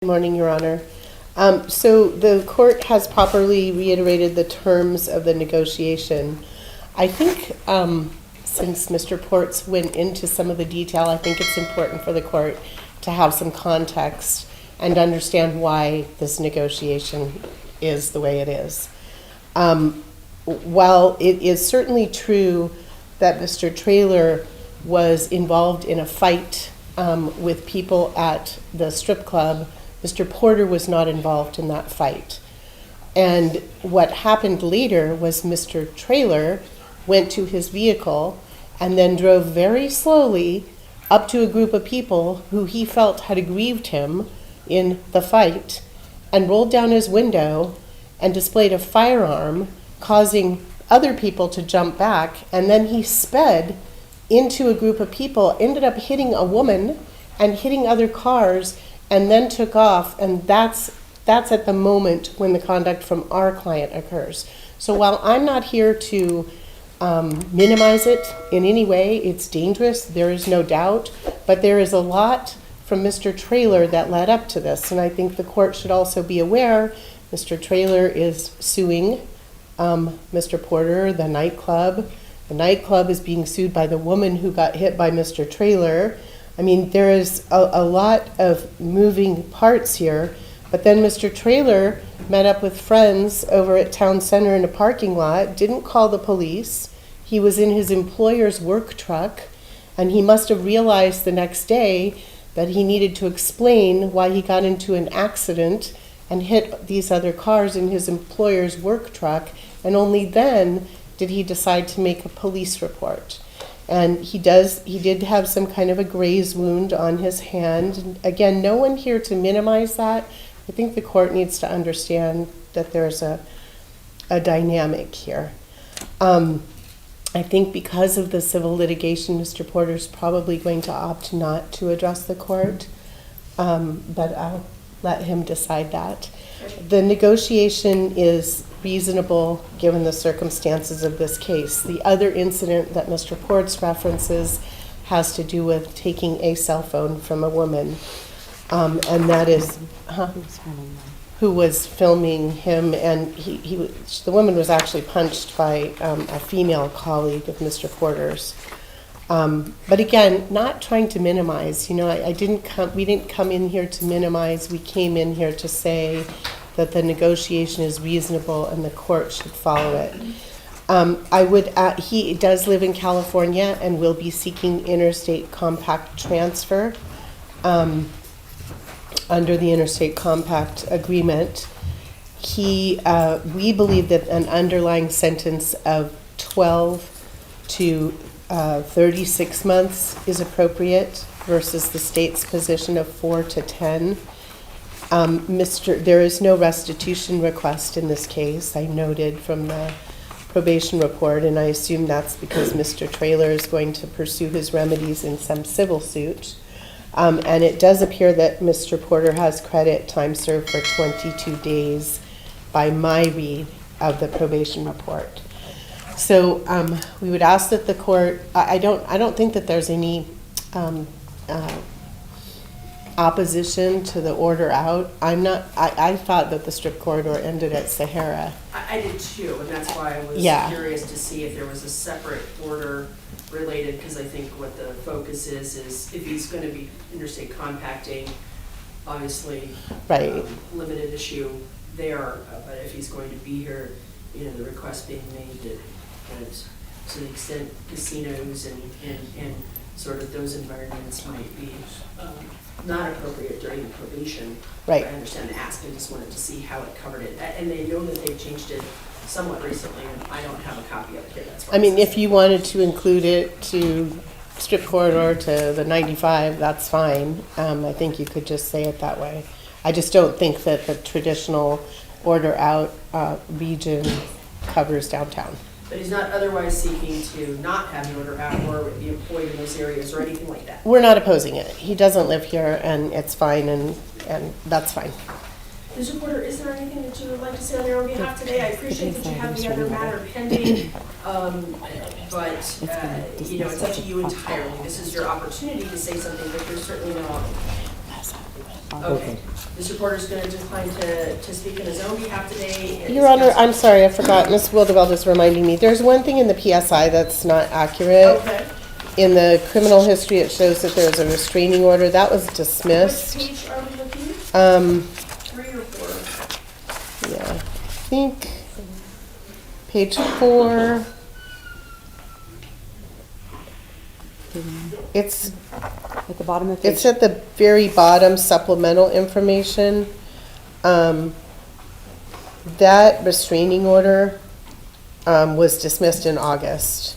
Good morning, Your Honor. So the court has properly reiterated the terms of the negotiation. I think since Mr. Ports went into some of the detail, I think it's important for the court to have some context and understand why this negotiation is the way it is. While it is certainly true that Mr. Traylor was involved in a fight with people at the strip club, Mr. Porter was not involved in that fight. And what happened later was Mr. Traylor went to his vehicle and then drove very slowly up to a group of people who he felt had aggrieved him in the fight and rolled down his window and displayed a firearm, causing other people to jump back. And then he sped into a group of people, ended up hitting a woman and hitting other cars, and then took off. And that's at the moment when the conduct from our client occurs. So while I'm not here to minimize it in any way, it's dangerous, there is no doubt, but there is a lot from Mr. Traylor that led up to this. And I think the court should also be aware Mr. Traylor is suing Mr. Porter, the nightclub. The nightclub is being sued by the woman who got hit by Mr. Traylor. I mean, there is a lot of moving parts here. But then Mr. Traylor met up with friends over at Town Center in a parking lot, didn't call the police. He was in his employer's work truck, and he must have realized the next day that he needed to explain why he got into an accident and hit these other cars in his employer's work truck, and only then did he decide to make a police report. And he did have some kind of a graze wound on his hand. And again, no one here to minimize that. I think the court needs to understand that there's a dynamic here. I think because of the civil litigation, Mr. Porter's probably going to opt not to address the court, but I'll let him decide that. The negotiation is reasonable given the circumstances of this case. The other incident that Mr. Ports references has to do with taking a cell phone from a woman, and that is who was filming him, and the woman was actually punched by a female colleague of Mr. Porter's. But again, not trying to minimize. You know, we didn't come in here to minimize. We came in here to say that the negotiation is reasonable and the court should follow it. He does live in California and will be seeking interstate compact transfer under the interstate compact agreement. We believe that an underlying sentence of 12 to 36 months is appropriate versus the state's position of 4 to 10. There is no restitution request in this case, I noted from the probation report, and I assume that's because Mr. Traylor is going to pursue his remedies in some civil suit. And it does appear that Mr. Porter has credit time served for 22 days by my read of the probation report. So we would ask that the court, I don't think that there's any opposition to the order out. I thought that the strip corridor ended at Sahara. I did too, and that's why I was curious to see if there was a separate order related, because I think what the focus is if he's going to be interstate compacting, obviously right. Limited issue there, but if he's going to be here, you know, the request being made that to the extent casinos and sort of those environments might be not appropriate during the probation. Right. I understand the ask. I just wanted to see how it covered it. And they know that they've changed it somewhat recently, and I don't have a copy of it here. That's why. I mean, if you wanted to include it to strip corridor to the 95, that's fine. I think you could just say it that way. I just don't think that the traditional order out region covers downtown. But he's not otherwise seeking to not have the order out or be employed in those areas or anything like that? We're not opposing it. He doesn't live here, and it's fine, and that's fine. Mr. Porter, is there anything that you would like to say on your own behalf today? I appreciate that you have the other matter pending, but you know, it's up to you entirely. This is your opportunity to say something, but there's certainly no Okay. Mr. Porter's going to decline to speak on his own behalf today. Your Honor, I'm sorry, I forgot. Ms. Wildebelt is reminding me. There's one thing in the PSI that's not accurate. Okay. In the criminal history, it shows that there's a restraining order. That was dismissed. Which page are we looking at? 3 or 4? Yeah, I think page 4. It's At the bottom of page. It's at the very bottom, supplemental information. That restraining order was dismissed in August.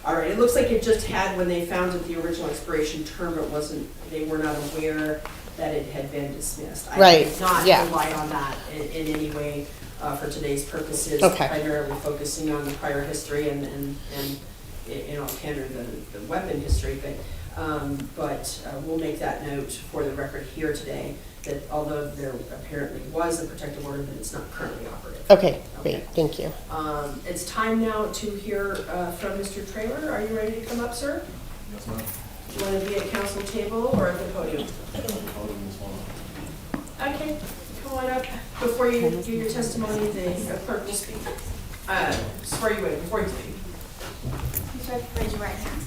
All right, it looks like it just had, when they found that the original expiration term, they were not aware that it had been dismissed. Right, I did not yeah. rely on that in any way for today's purposes. Okay. Primarily focusing on the prior history and candor the weapon history, but we'll make that note for the record here today, that although there apparently was a protective order, that it's not currently operative. Okay, great, thank you. It's time now to hear from Mr. Traylor. Are you ready to come up, sir? Yes, ma'am. Do you want to be at council table or at the podium? Okay, come on up. Before you give your testimony, the clerk will speak. Swear you in before you speak. Please raise your right hand.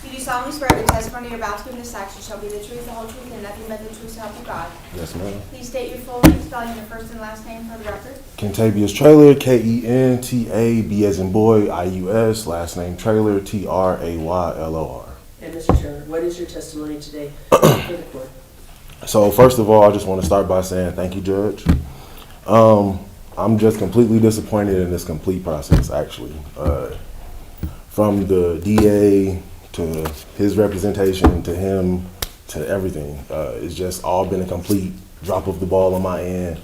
Do you solemnly swear the testimony you're about to give in this action shall be the truth, the whole truth, and nothing but the truth, so help you God? Yes, ma'am. Please state your full name, spelling your first and last name for the record. Kentavious Traylor, Kentabb as in boy, IUS, last name Traylor, Traylor. And Mr. Traylor, what is your testimony today for the court? So first of all, I just want to start by saying thank you, Judge. I'm just completely disappointed in this complete process, actually. From the DA to his representation to him to everything. It's just all been a complete drop of the ball on my end.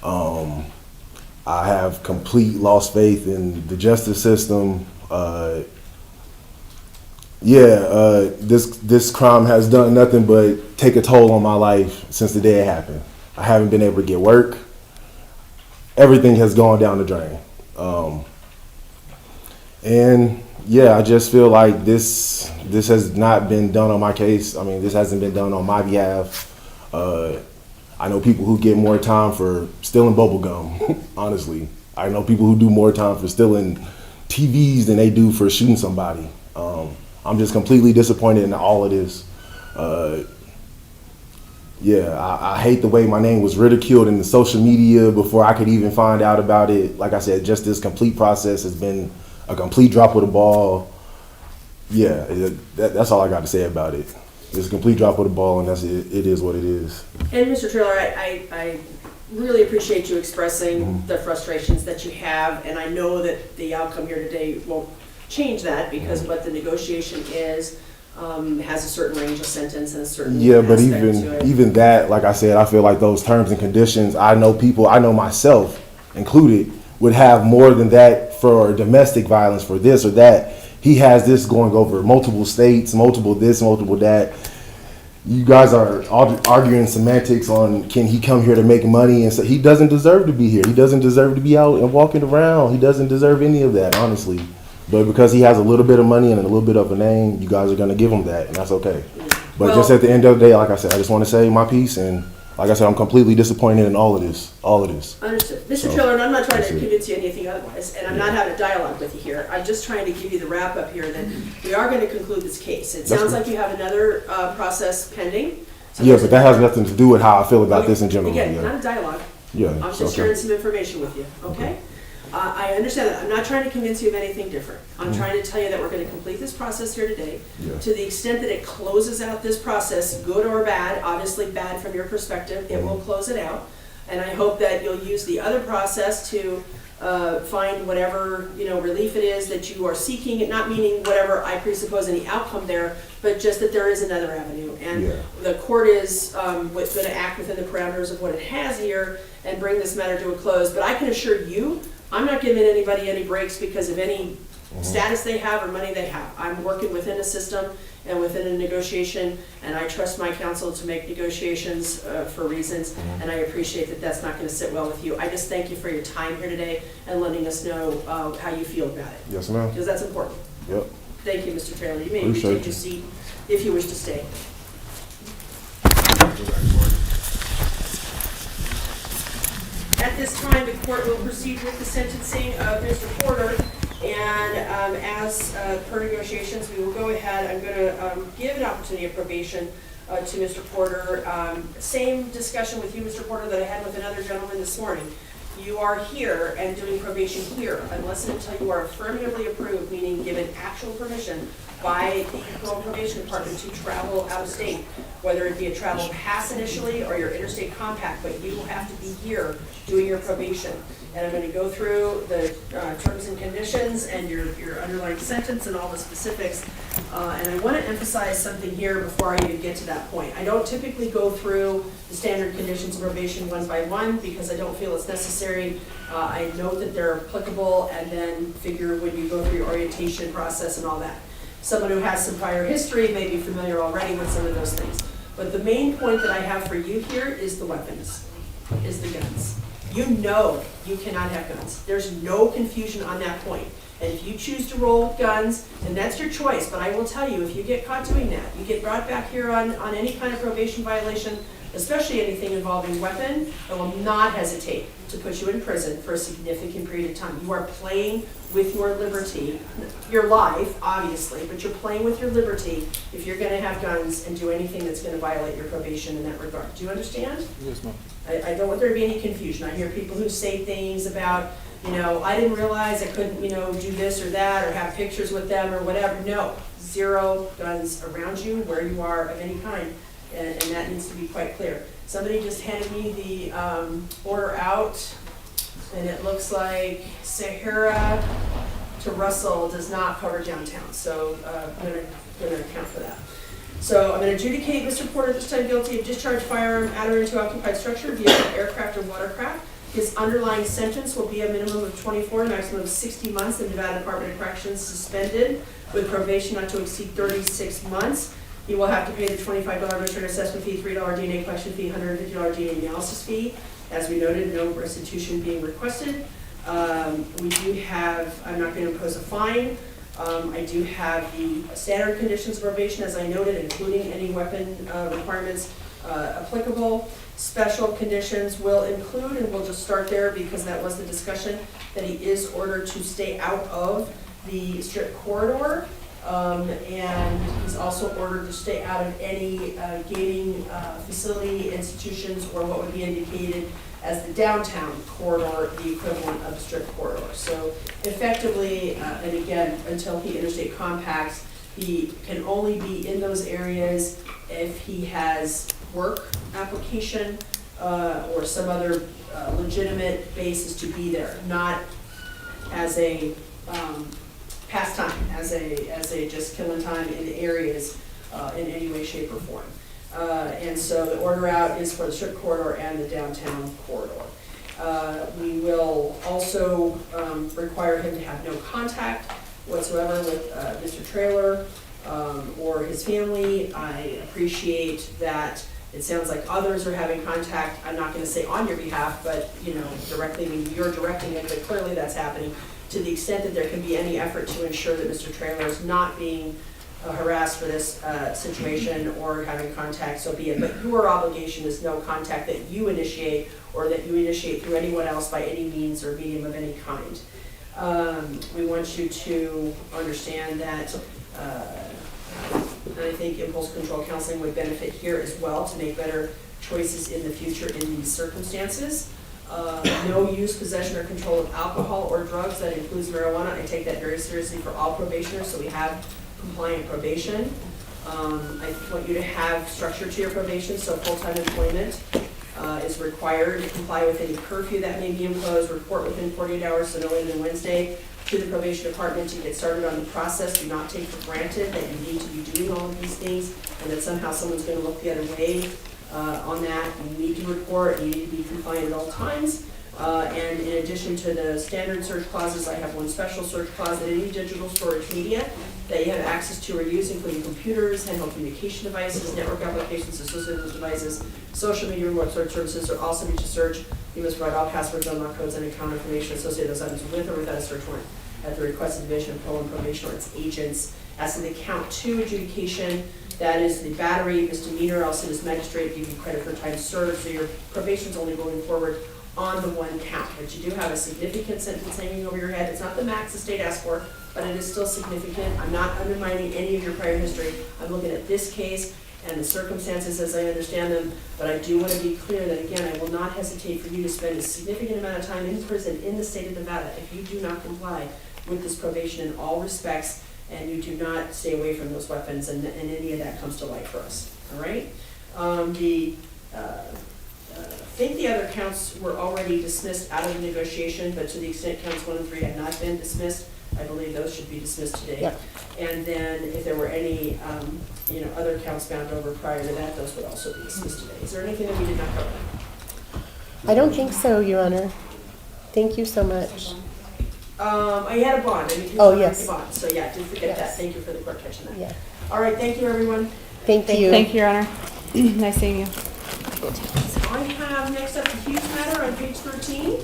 I have complete lost faith in the justice system. This crime has done nothing but take a toll on my life since the day it happened. I haven't been able to get work. Everything has gone down the drain. I just feel like this has not been done on my case. I mean, this hasn't been done on my behalf. I know people who get more time for stealing bubble gum, honestly. I know people who do more time for stealing TVs than they do for shooting somebody. I'm just completely disappointed in all of this. I hate the way my name was ridiculed in the social media before I could even find out about it. Like I said, just this complete process has been a complete drop of the ball. That's all I got to say about it. It's a complete drop of the ball, and that's it. It is what it is. And Mr. Traylor, I really appreciate you expressing the frustrations that you have, and I know that the outcome here today won't change that because what the negotiation is has a certain range of sentence and a certain but aspect to it. even that, like I said, I feel like those terms and conditions, I know myself included, would have more than that for domestic violence for this or that. He has this going over multiple states, multiple this, multiple that. You guys are arguing semantics on can he come here to make money, and so he doesn't deserve to be here. He doesn't deserve to be out and walking around. He doesn't deserve any of that, honestly. But because he has a little bit of money and a little bit of a name, you guys are going to give him that, and that's okay. But just at the end of the day, like I said, I just want to say my piece, and like I said, I'm completely disappointed in all of this. Understood. Mr. Traylor, and I'm not trying to convince you anything otherwise, and I'm not having a dialogue with you here. I'm just trying to give you the wrap up here that we are going to conclude this case. It sounds like you have another process pending. So but that has nothing to do with how I feel about this in general. Again, not a dialogue. I'm just sharing some information with you, okay? I understand that. I'm not trying to convince you of anything different. I'm trying to tell you that we're going to complete this process here today. To the extent that it closes out this process, good or bad, obviously bad from your perspective, it will close it out. And I hope that you'll use the other process to find whatever relief it is that you are seeking, not meaning whatever I presuppose any outcome there, but just that there is another avenue. And the court is going to act within the parameters of what it has here and bring this matter to a close. But I can assure you, I'm not giving anybody any breaks because of any status they have or money they have. I'm working within a system and within a negotiation, and I trust my counsel to make negotiations for reasons, and I appreciate that that's not going to sit well with you. I just thank you for your time here today and letting us know how you feel about it. Yes, ma'am. Because that's important. Yep. Thank you, Mr. Traylor. You may Appreciate take your seat if you wish to stay. this time, the court will proceed with the sentencing of Mr. Porter. And as per negotiations, we will go ahead. I'm going to give an opportunity of probation to Mr. Porter. Same discussion with you, Mr. Porter, that I had with another gentleman this morning. You are here and doing probation here unless and until you are affirmatively approved, meaning given actual permission by the parole probation department to travel out of state, whether it be a travel pass initially or your interstate compact, but you will have to be here doing your probation. And I'm going to go through the terms and conditions and your underlying sentence and all the specifics. And I want to emphasize something here before I even get to that point. I don't typically go through the standard conditions of probation one by one because I don't feel it's necessary. I note that they're applicable and then figure when you go through your orientation process and all that. Someone who has some prior history may be familiar already with some of those things. But the main point that I have for you here is the weapons, is the guns. You know you cannot have guns. There's no confusion on that point. And if you choose to roll with guns, then that's your choice. But I will tell you, if you get caught doing that, you get brought back here on any kind of probation violation, especially anything involving weapon, I will not hesitate to put you in prison for a significant period of time. You are playing with your liberty, your life, obviously, but you're playing with your liberty if you're going to have guns and do anything that's going to violate your probation in that regard. Do you understand? Yes, ma'am. I don't want there to be any confusion. I hear people who say things about, I didn't realize I couldn't, do this or that or have pictures with them or whatever. No, 0 guns around you where you are of any kind. And that needs to be quite clear. Somebody just handed me the order out, and it looks like Sahara to Russell does not cover downtown, so I'm going to account for that. So I'm going to adjudicate Mr. Porter this time guilty of discharge firearm at or into occupied structure via aircraft or watercraft. His underlying sentence will be a minimum of 24, maximum of 60 months in Nevada Department of Corrections, suspended with probation not to exceed 36 months. He will have to pay the $25 return assessment fee, $3 DNA collection fee, $150 DNA analysis fee. As we noted, no restitution being requested. We do have, I'm not going to impose a fine. I do have the standard conditions of probation, as I noted, including any weapon requirements applicable. Special conditions will include, and we'll just start there because that was the discussion, that he is ordered to stay out of the strip corridor. And he's also ordered to stay out of any gaming facility, institutions, or what would be indicated as the downtown corridor, the equivalent of the strip corridor. So effectively, and again, until he interstate compacts, he can only be in those areas if he has work application or some other legitimate basis to be there, not as a pastime, as a just killing time in the areas in any way, shape, or form. And so the order out is for the strip corridor and the downtown corridor. We will also require him to have no contact whatsoever with Mr. Traylor or his family. I appreciate that it sounds like others are having contact. I'm not going to say on your behalf, but directly, I mean, you're directing it, but clearly that's happening. To the extent that there can be any effort to ensure that Mr. Traylor is not being harassed for this situation or having contact, so be it. But your obligation is no contact that you initiate or that you initiate through anyone else by any means or medium of any kind. We want you to understand that I think impulse control counseling would benefit here as well to make better choices in the future in these circumstances. No use, possession, or control of alcohol or drugs, that includes marijuana. I take that very seriously for all probationers, so we have compliant probation. I want you to have structure to your probation, so full-time employment is required. To comply with any curfew that may be imposed, report within 48 hours, so no later than Wednesday, to the probation department to get started on the process. Do not take for granted that you need to be doing all of these things and that somehow someone's going to look the other way on that. You need to report, and you need to be compliant at all times. And in addition to the standard search clauses, I have one special search clause that any digital storage media that you have access to or use, including computers, handheld communication devices, network applications associated with those devices, social media, remote search services are also need to search. You must provide all passwords, unlock codes, and account information associated with those items with or without a search warrant at the request of Division of Parole and Probation or its agents. As to the count 2 adjudication, that is the battery misdemeanor. I'll send this magistrate, give you credit for time served, so your probation is only going forward on the one count, but you do have a significant sentence hanging over your head. It's not the max the state asked for, but it is still significant. I'm not undermining any of your prior history. I'm looking at this case and the circumstances as I understand them, but I do want to be clear that, again, I will not hesitate for you to spend a significant amount of time in prison in the state of Nevada if you do not comply with this probation in all respects, and you do not stay away from those weapons, and any of that comes to light for us, all right? I think the other counts were already dismissed out of the negotiation, but to the extent counts 1 and 3 have not been dismissed, I believe those should be dismissed today. Yeah. And then if there were any, other counts bound over prior to that, those would also be dismissed today. Is there anything that we did not cover? I don't think so, Your Honor. Thank you so much. I had a bond. I mean, Oh, yes. Bond. So yeah, did forget that. Yes. Thank you for the court catching that. Yeah. All right, thank you, everyone. Thank you. Thank you, Your Honor. Nice seeing you. I have next up the Hughes matter on page 13.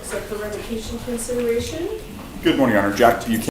Set for revocation consideration. Good morning, Your Honor. Jack, you